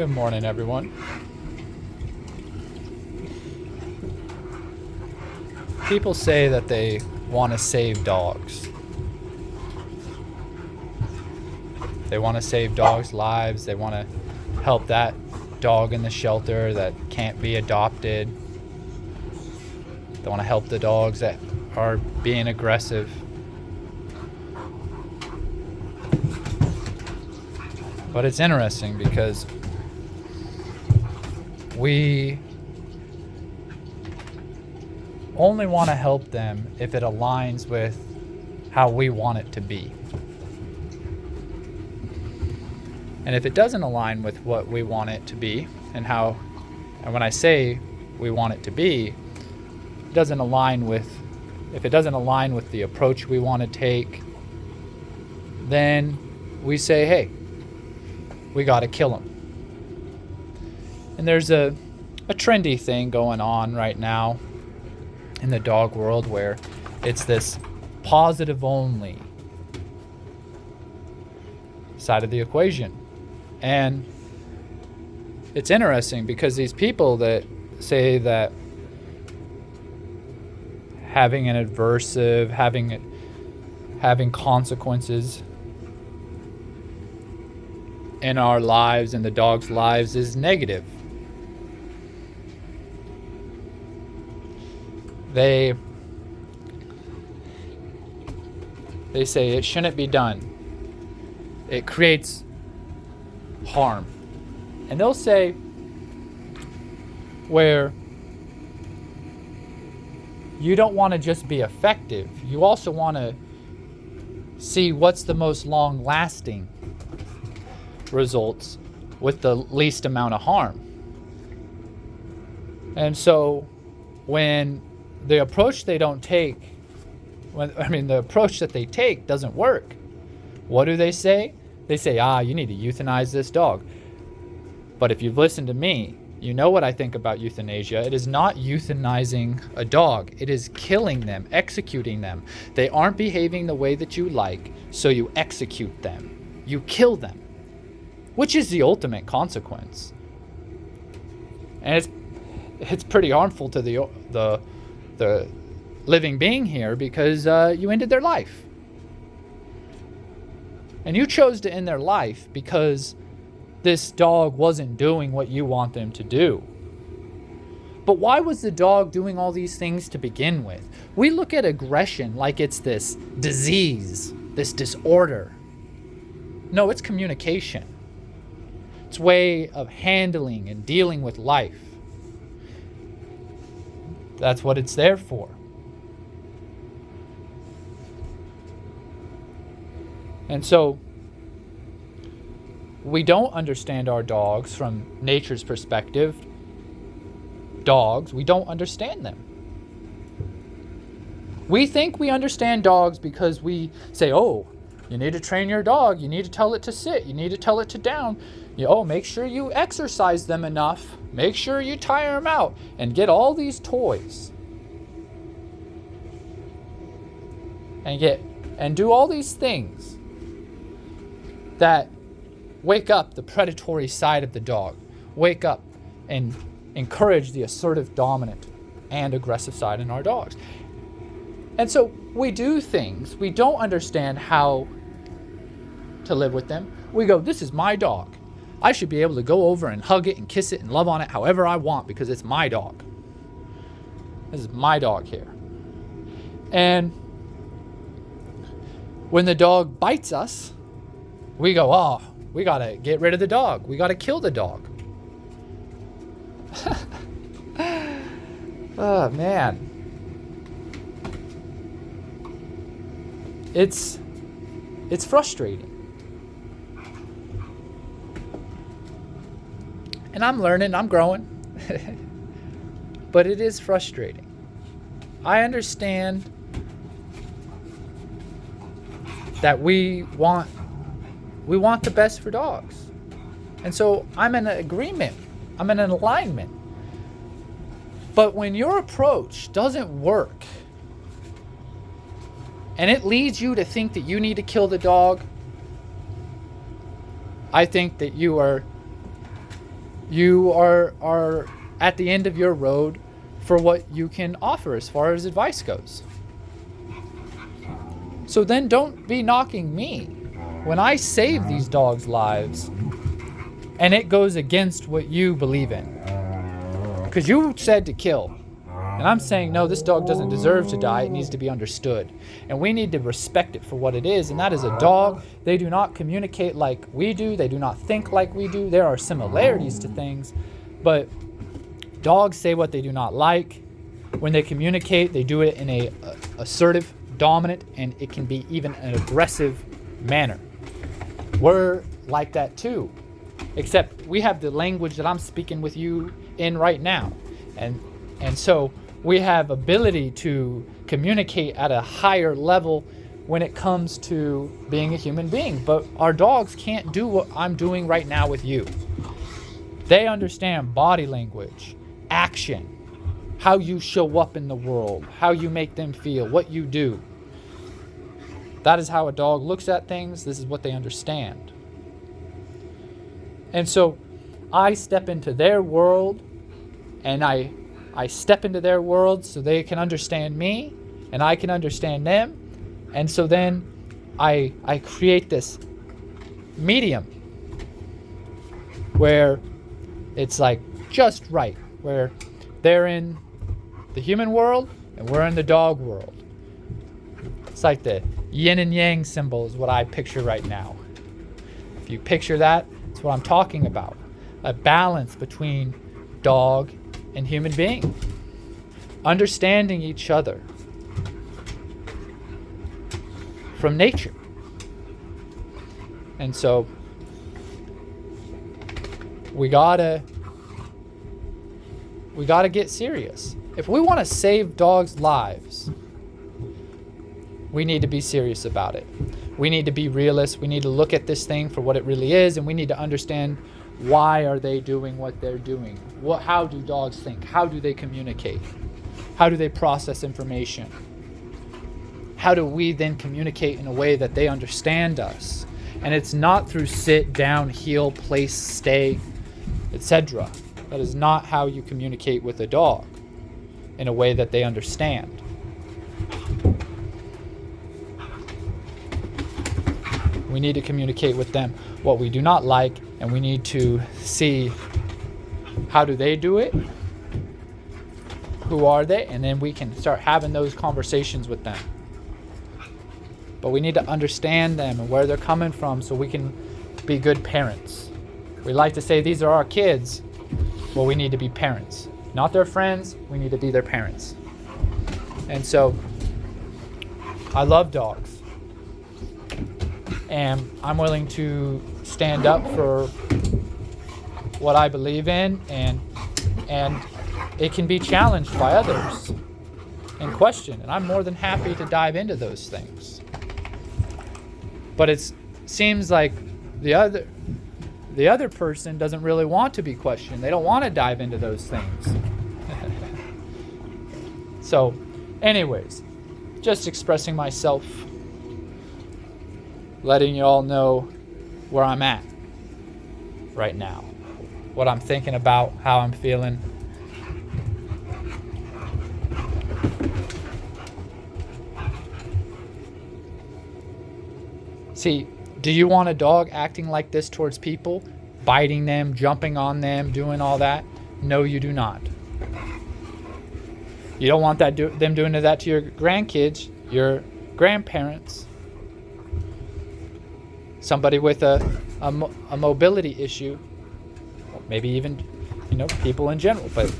Good morning, everyone. People say that they want to save dogs. They want to save dogs' lives. They want to help that dog in the shelter that can't be adopted. They want to help the dogs that are being aggressive. But it's interesting because we only want to help them if it aligns with how we want it to be. And if it doesn't align with what we want it to be and when I say we want it to be, if it doesn't align with the approach we want to take, then we say, hey, we got to kill them. And there's a trendy thing going on right now in the dog world where it's this positive only side of the equation. And it's interesting because these people that say that having an aversive, having consequences in our lives and the dog's lives is negative. They say it shouldn't be done. It creates harm. And they'll say where you don't want to just be effective, you also want to see what's the most long-lasting results with the least amount of harm. And so when the approach they take doesn't work, what do they say? They say, you need to euthanize this dog. But if you've listened to me, you know what I think about euthanasia. It is not euthanizing a dog. It is killing them, executing them. They aren't behaving the way that you like, so you execute them. You kill them, which is the ultimate consequence. And it's pretty harmful to the living being here because you ended their life. And you chose to end their life because this dog wasn't doing what you want them to do. But why was the dog doing all these things to begin with? We look at aggression like it's this disease, this disorder. No, it's communication. It's a way of handling and dealing with life. That's what it's there for. And so we don't understand our dogs from nature's perspective. We don't understand them. We think we understand dogs because we say, you need to train your dog. You need to tell it to sit. You need to tell it to down. Make sure you exercise them enough. Make sure you tire them out and get all these toys. And do all these things that wake up the predatory side of the dog. Wake up and encourage the assertive, dominant, and aggressive side in our dogs. And so we do things. We don't understand how to live with them. We go, this is my dog. I should be able to go over and hug it and kiss it and love on it however I want because it's my dog. This is my dog here. And when the dog bites us, we go, we got to get rid of the dog. We got to kill the dog. Oh, man. It's frustrating. And I'm learning, I'm growing. But it is frustrating. I understand that we want the best for dogs. And so I'm in an agreement. I'm in an alignment. But when your approach doesn't work and it leads you to think that you need to kill the dog, I think that you are You are at the end of your road for what you can offer as far as advice goes. So then don't be knocking me when I save these dogs' lives and it goes against what you believe in. Because you said to kill. And I'm saying, no, this dog doesn't deserve to die. It needs to be understood. And we need to respect it for what it is. And that is a dog. They do not communicate like we do. They do not think like we do. There are similarities to things. But dogs say what they do not like. When they communicate, they do it in a assertive, dominant, and it can be even an aggressive manner. We're like that too. Except we have the language that I'm speaking with you in right now. And so we have ability to communicate at a higher level when it comes to being a human being. But our dogs can't do what I'm doing right now with you. They understand body language, action, how you show up in the world, how you make them feel, what you do. That is how a dog looks at things. This is what they understand. And so I step into their world, and I step into their world so they can understand me and I can understand them. And so then I create this medium where it's like just right, where they're in the human world and we're in the dog world. It's like the yin and yang symbol is what I picture right now. If you picture that, it's what I'm talking about. A balance between dog and human being. Understanding each other from nature. And so we gotta get serious. If we want to save dogs' lives, we need to be serious about it. We need to be realists. We need to look at this thing for what it really is, and we need to understand why are they doing what they're doing. How do dogs think? How do they communicate? How do they process information? How do we then communicate in a way that they understand us? And it's not through sit, down, heel, place, stay, etc. That is not how you communicate with a dog in a way that they understand. We need to communicate with them what we do not like, and we need to see how do they do it, who are they, and then we can start having those conversations with them. But we need to understand them and where they're coming from so we can be good parents. We like to say these are our kids. Well, we need to be parents. Not their friends, we need to be their parents. And so I love dogs. And I'm willing to stand up for what I believe in, and it can be challenged by others and questioned. And I'm more than happy to dive into those things. But it seems like the other person doesn't really want to be questioned. They don't want to dive into those things. So, anyways, just expressing myself, letting you all know where I'm at right now, what I'm thinking about, how I'm feeling. See, do you want a dog acting like this towards people? Biting them, jumping on them, doing all that? No, you do not. You don't want them doing that to your grandkids, your grandparents, somebody with a mobility issue, maybe even, people in general. But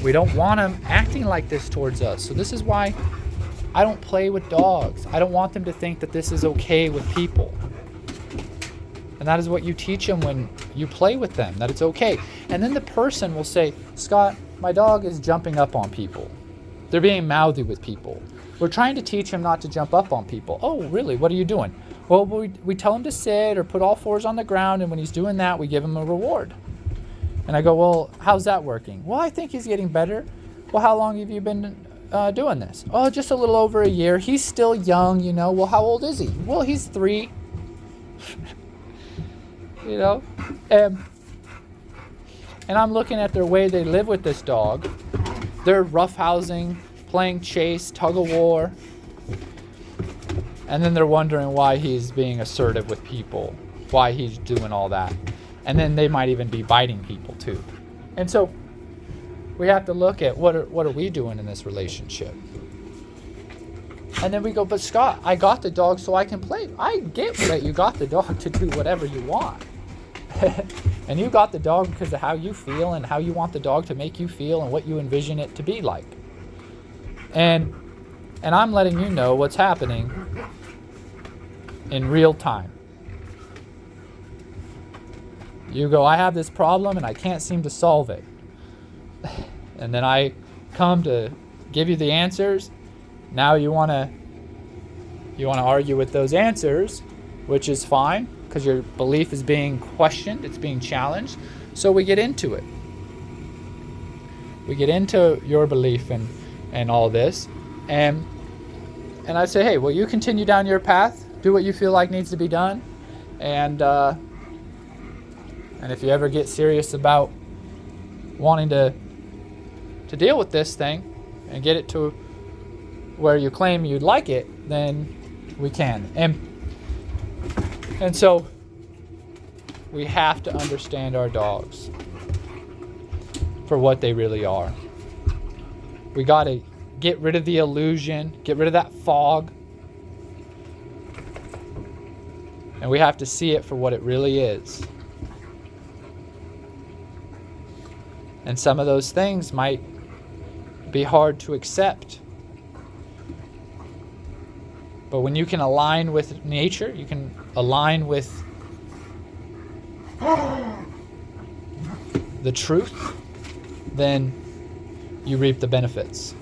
we don't want them acting like this towards us. So this is why I don't play with dogs. I don't want them to think that this is okay with people. And that is what you teach them when you play with them, that it's okay. And then the person will say, Scott, my dog is jumping up on people. They're being mouthy with people. We're trying to teach him not to jump up on people. Oh, really? What are you doing? Well, we tell him to sit or put all fours on the ground, and when he's doing that, we give him a reward. And I go, well, how's that working? Well, I think he's getting better. Well, how long have you been doing this? Oh, just a little over a year. He's still young, Well, how old is he? Well, he's 3. And I'm looking at their way they live with this dog. They're roughhousing, playing chase, tug of war. And then they're wondering why he's being assertive with people, why he's doing all that. And then they might even be biting people too. And so we have to look at what are we doing in this relationship? And then we go, but Scott, I got the dog so I can play. I get that you got the dog to do whatever you want. And you got the dog because of how you feel and how you want the dog to make you feel and what you envision it to be like. And I'm letting you know what's happening in real time. You go, I have this problem and I can't seem to solve it. And then I come to give you the answers. Now you want to argue with those answers, which is fine because your belief is being questioned, it's being challenged. So we get into it. We get into your belief and all this. And I say, hey, well, you continue down your path, do what you feel like needs to be done. And if you ever get serious about wanting to deal with this thing and get it to where you claim you'd like it, then we can. And so we have to understand our dogs for what they really are. We got to get rid of the illusion, get rid of that fog. And we have to see it for what it really is. And some of those things might be hard to accept. But when you can align with nature, you can align with the truth, then you reap the benefits.